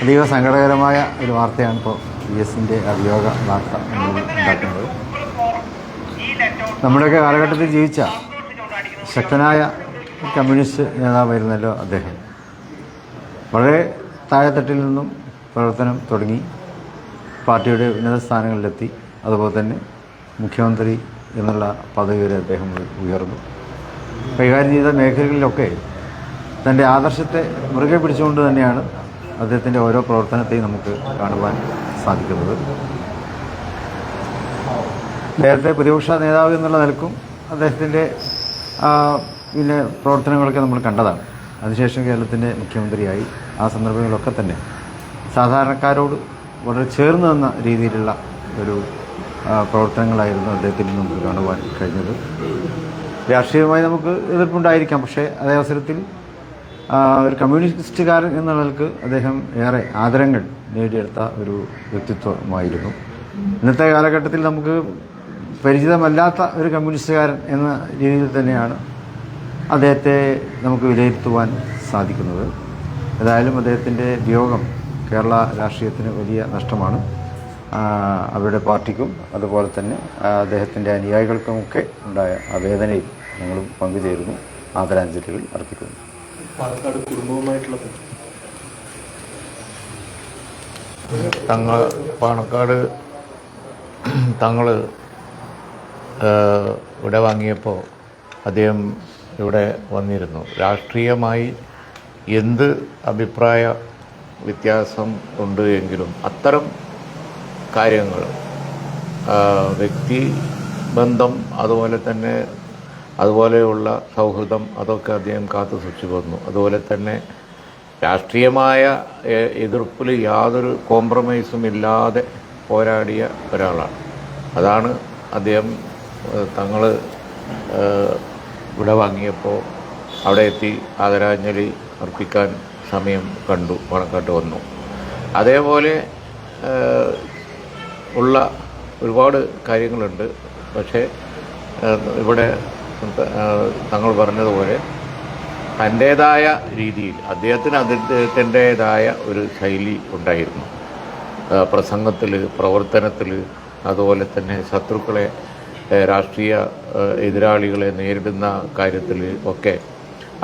അതീവ സങ്കടകരമായ ഒരു വാർത്തയാണ് ഇപ്പോൾ VSന്റെ അഭിയോഗ വാർത്ത ഉണ്ടാക്കുന്നത്. നമ്മുടെയൊക്കെ കാലഘട്ടത്തിൽ ജീവിച്ച ശക്തനായ കമ്മ്യൂണിസ്റ്റ് നേതാവായിരുന്നല്ലോ അദ്ദേഹം. വളരെ താഴെത്തട്ടിൽ നിന്നും പ്രവർത്തനം തുടങ്ങി പാർട്ടിയുടെ ഉന്നത സ്ഥാനങ്ങളിലെത്തി. അതുപോലെ തന്നെ മുഖ്യമന്ത്രി എന്നുള്ള പദവി വരെ അദ്ദേഹം ഉയർന്നു. കൈകാര്യം ചെയ്ത മേഖലകളിലൊക്കെ തൻ്റെ ആദർശത്തെ മുറുകെ പിടിച്ചുകൊണ്ട് തന്നെയാണ് അദ്ദേഹത്തിൻ്റെ ഓരോ പ്രവർത്തനത്തെയും നമുക്ക് കാണുവാൻ സാധിക്കുന്നത്. നേരത്തെ പ്രതിപക്ഷ നേതാവ് എന്നുള്ള നിലക്കും അദ്ദേഹത്തിൻ്റെ പിന്നെ പ്രവർത്തനങ്ങളൊക്കെ നമ്മൾ കണ്ടതാണ്. അതിനുശേഷം കേരളത്തിൻ്റെ മുഖ്യമന്ത്രിയായി. ആ സന്ദർഭങ്ങളിലൊക്കെ തന്നെ സാധാരണക്കാരോട് വളരെ ചേർന്ന് നിന്ന രീതിയിലുള്ള ഒരു പ്രവർത്തനങ്ങളായിരുന്നു അദ്ദേഹത്തിൽ നിന്ന് നമുക്ക് കാണുവാൻ കഴിഞ്ഞത്. രാഷ്ട്രീയമായി നമുക്ക് എതിർപ്പുണ്ടായിരിക്കാം, പക്ഷേ അതേ അവസരത്തിൽ ഒരു കമ്മ്യൂണിസ്റ്റുകാരൻ എന്ന നിലക്ക് അദ്ദേഹം ഏറെ ആദരങ്ങൾ നേടിയെടുത്ത ഒരു വ്യക്തിത്വമായിരുന്നു. ഇന്നത്തെ കാലഘട്ടത്തിൽ നമുക്ക് പരിചിതമല്ലാത്ത ഒരു കമ്മ്യൂണിസ്റ്റുകാരൻ എന്ന രീതിയിൽ തന്നെയാണ് അദ്ദേഹത്തെ നമുക്ക് വിലയിരുത്തുവാൻ സാധിക്കുന്നത്. ഏതായാലും അദ്ദേഹത്തിൻ്റെ വിയോഗം കേരള രാഷ്ട്രീയത്തിന് വലിയ നഷ്ടമാണ്. അവരുടെ പാർട്ടിക്കും അതുപോലെ തന്നെ അദ്ദേഹത്തിൻ്റെ അനുയായികൾക്കുമൊക്കെ ഉണ്ടായ ആ വേദനയിൽ ഞങ്ങളും പങ്കുചേരുന്നു, ആദരാഞ്ജലികൾ അർപ്പിക്കുന്നു. പാലക്കാട് കുടുംബവുമായിട്ടുള്ള പാണക്കാട് തങ്ങൾ ഇവിടെ വാങ്ങിയപ്പോൾ അദ്ദേഹം ഇവിടെ വന്നിരുന്നു. രാഷ്ട്രീയമായി എന്ത് അഭിപ്രായ വ്യത്യാസം ഉണ്ട് എങ്കിലും അത്തരം കാര്യങ്ങൾ, വ്യക്തിബന്ധം, അതുപോലെയുള്ള സൗഹൃദം, അതൊക്കെ അദ്ദേഹം കാത്തു സൂക്ഷിച്ചു വന്നു. അതുപോലെ തന്നെ രാഷ്ട്രീയമായ എതിർപ്പിൽ യാതൊരു കോംപ്രമൈസും ഇല്ലാതെ പോരാടിയ ഒരാളാണ്. അതാണ് അദ്ദേഹം തങ്ങൾ ഇവിടെ വാങ്ങിയപ്പോൾ അവിടെ എത്തി ആദരാഞ്ജലി അർപ്പിക്കാൻ സമയം കണ്ടു, പാണക്കാട്ട് വന്നു. അതേപോലെ ഉള്ള ഒരുപാട് കാര്യങ്ങളുണ്ട്. പക്ഷേ ഇവിടെ തങ്ങൾ പറഞ്ഞതുപോലെ തൻ്റേതായ രീതിയിൽ അദ്ദേഹത്തിൻ്റേതായ ഒരു ശൈലി ഉണ്ടായിരുന്നു. പ്രസംഗത്തിൽ, പ്രവർത്തനത്തിൽ, അതുപോലെ തന്നെ ശത്രുക്കളെ, രാഷ്ട്രീയ എതിരാളികളെ നേരിടുന്ന കാര്യത്തിൽ ഒക്കെ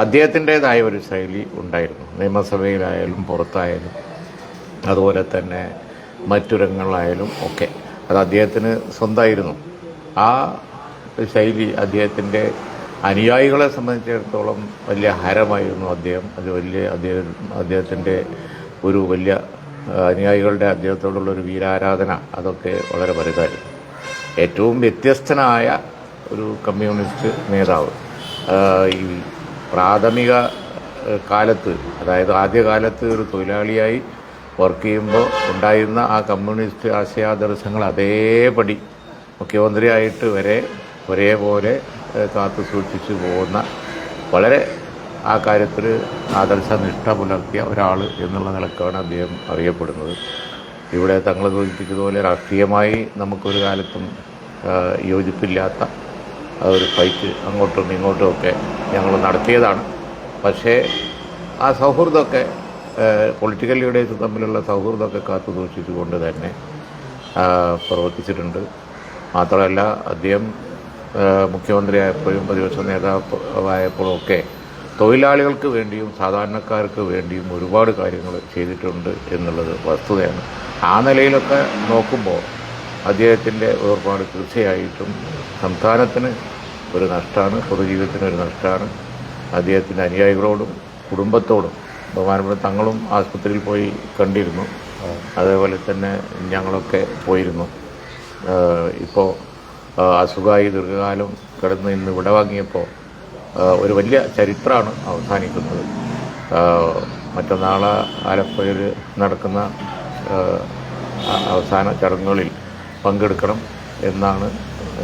അദ്ദേഹത്തിൻ്റേതായ ഒരു ശൈലി ഉണ്ടായിരുന്നു. നിയമസഭയിലായാലും പുറത്തായാലും അതുപോലെ തന്നെ മറ്റുരങ്ങളിലായാലും ഒക്കെ അത് അദ്ദേഹത്തിന് സ്വന്തമായിരുന്നു. ആ ശൈലി അദ്ദേഹത്തിൻ്റെ അനുയായികളെ സംബന്ധിച്ചിടത്തോളം വലിയ ഹരമായിരുന്നു. അദ്ദേഹത്തിൻ്റെ ഒരു വലിയ അനുയായികളുടെ അദ്ദേഹത്തോടുള്ള ഒരു വീരാരാധന, അതൊക്കെ വളരെ വലുതായിരുന്നു. ഏറ്റവും വ്യത്യസ്തനായ ഒരു കമ്മ്യൂണിസ്റ്റ് നേതാവ്. ഈ പ്രാഥമിക കാലത്ത്, അതായത് ആദ്യകാലത്ത് ഒരു തൊഴിലാളിയായി വർക്ക് ചെയ്യുമ്പോൾ ഉണ്ടായിരുന്ന ആ കമ്മ്യൂണിസ്റ്റ് ആശയാദർശങ്ങൾ അതേപടി മുഖ്യമന്ത്രിയായിട്ട് വരെ ഒരേപോലെ കാത്തു സൂക്ഷിച്ചു പോകുന്ന, വളരെ ആ കാര്യത്തിൽ ആദർശനിഷ്ഠ പുലർത്തിയ ഒരാൾ എന്നുള്ള നിലക്കാണ് അദ്ദേഹം അറിയപ്പെടുന്നത്. ഇവിടെ തങ്ങൾ സൂചിപ്പിച്ചതുപോലെ രാഷ്ട്രീയമായി നമുക്കൊരു കാലത്തും യോജിപ്പില്ലാത്ത ഒരു ഫൈറ്റ് അങ്ങോട്ടും ഇങ്ങോട്ടും ഒക്കെ ഞങ്ങൾ നടത്തിയതാണ്. പക്ഷേ ആ സൗഹൃദമൊക്കെ, പൊളിറ്റിക്കൽ ലീഡേഴ്സ് തമ്മിലുള്ള സൗഹൃദമൊക്കെ കാത്തു സൂക്ഷിച്ചുകൊണ്ട് തന്നെ പ്രവർത്തിച്ചിട്ടുണ്ട്. മാത്രമല്ല അദ്ദേഹം മുഖ്യമന്ത്രിയായപ്പോഴും പ്രതിപക്ഷ നേതാവായപ്പോഴും ഒക്കെ തൊഴിലാളികൾക്ക് വേണ്ടിയും സാധാരണക്കാർക്ക് വേണ്ടിയും ഒരുപാട് കാര്യങ്ങൾ ചെയ്തിട്ടുണ്ട് എന്നുള്ളത് വസ്തുതയാണ്. ആ നിലയിലൊക്കെ നോക്കുമ്പോൾ അദ്ദേഹത്തിൻ്റെ വേർപാട് തീർച്ചയായിട്ടും സംസ്ഥാനത്തിന് ഒരു നഷ്ടമാണ്, പൊതുജീവിതത്തിന് ഒരു നഷ്ടമാണ്. അദ്ദേഹത്തിൻ്റെ അനുയായികളോടും കുടുംബത്തോടും, ബഹുമാനപ്പെട്ട തങ്ങളും ആശുപത്രിയിൽ പോയി കണ്ടിരുന്നു, അതേപോലെ തന്നെ ഞങ്ങളൊക്കെ പോയിരുന്നു. ഇപ്പോൾ അസുഖമായി ദീർഘകാലം കിടന്ന് ഇന്ന് ഇവിടെ വാങ്ങിയപ്പോൾ ഒരു വലിയ ചരിത്രമാണ് അവസാനിക്കുന്നത്. മറ്റന്നാൾ ആലപ്പുഴയിൽ നടക്കുന്ന അവസാന ചടങ്ങുകളിൽ പങ്കെടുക്കണം എന്നാണ്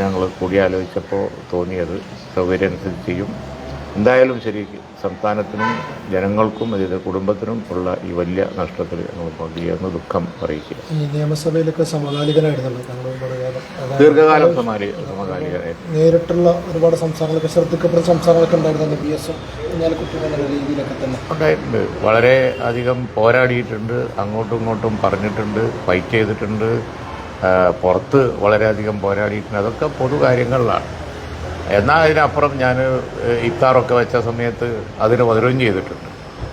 ഞങ്ങൾ കൂടിയാലോചിച്ചപ്പോൾ തോന്നിയത്. സൗകര്യമനുസരിച്ച് ചെയ്യും. എന്തായാലും ശരി സംസ്ഥാനത്തിനും ജനങ്ങൾക്കും അതിൻ്റെ കുടുംബത്തിനും ഉള്ള ഈ വലിയ നഷ്ടത്തിൽ നമ്മൾ പങ്കുചേർന്ന് ദുഃഖം അറിയിക്കുക. ഈ നിയമസഭയിലൊക്കെ സമകാലികനായിരുന്നല്ലോ താങ്കൾ ഒരുപാട് കാലം. ദീർഘകാലം സമകാലികനായിരുന്നു. നേരിട്ടുള്ള ഒരുപാട് സംസ്ഥാനങ്ങളൊക്കെ ശ്രദ്ധിക്കപ്പെടുന്ന സംസ്ഥാനങ്ങളൊക്കെ ഉണ്ടായിരുന്നു. PS കുഞ്ഞാലിക്കുട്ടി എന്ന രീതിയിലൊക്കെ തന്നെ ഉണ്ടായിട്ടുണ്ട്. വളരെ അധികം പോരാടിയിട്ടുണ്ട്, അങ്ങോട്ടും ഇങ്ങോട്ടും പറഞ്ഞിട്ടുണ്ട്, ഫൈറ്റ് ചെയ്തിട്ടുണ്ട്, പുറത്ത് വളരെയധികം പോരാടിയിട്ടുണ്ട്. അതൊക്കെ പൊതു കാര്യങ്ങളിലാണ്. എന്നാൽ അതിനപ്പുറം ഞാൻ ഇഫ്താറൊക്കെ വെച്ച സമയത്ത് അതിന് വധുരം ചെയ്തിട്ടുണ്ട്.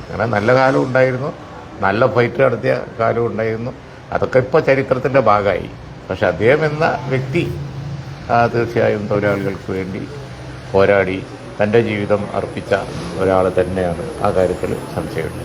അങ്ങനെ നല്ല കാലം ഉണ്ടായിരുന്നു, നല്ല ഫൈറ്റ് നടത്തിയ കാലം ഉണ്ടായിരുന്നു. അതൊക്കെ ഇപ്പോൾ ചരിത്രത്തിൻ്റെ ഭാഗമായി. പക്ഷെ അദ്ദേഹം എന്ന വ്യക്തി തീർച്ചയായും തൊഴിലാളികൾക്ക് വേണ്ടി പോരാടി തൻ്റെ ജീവിതം അർപ്പിച്ച ഒരാൾ തന്നെയാണ്. ആ കാര്യത്തിൽ സംശയമില്ല.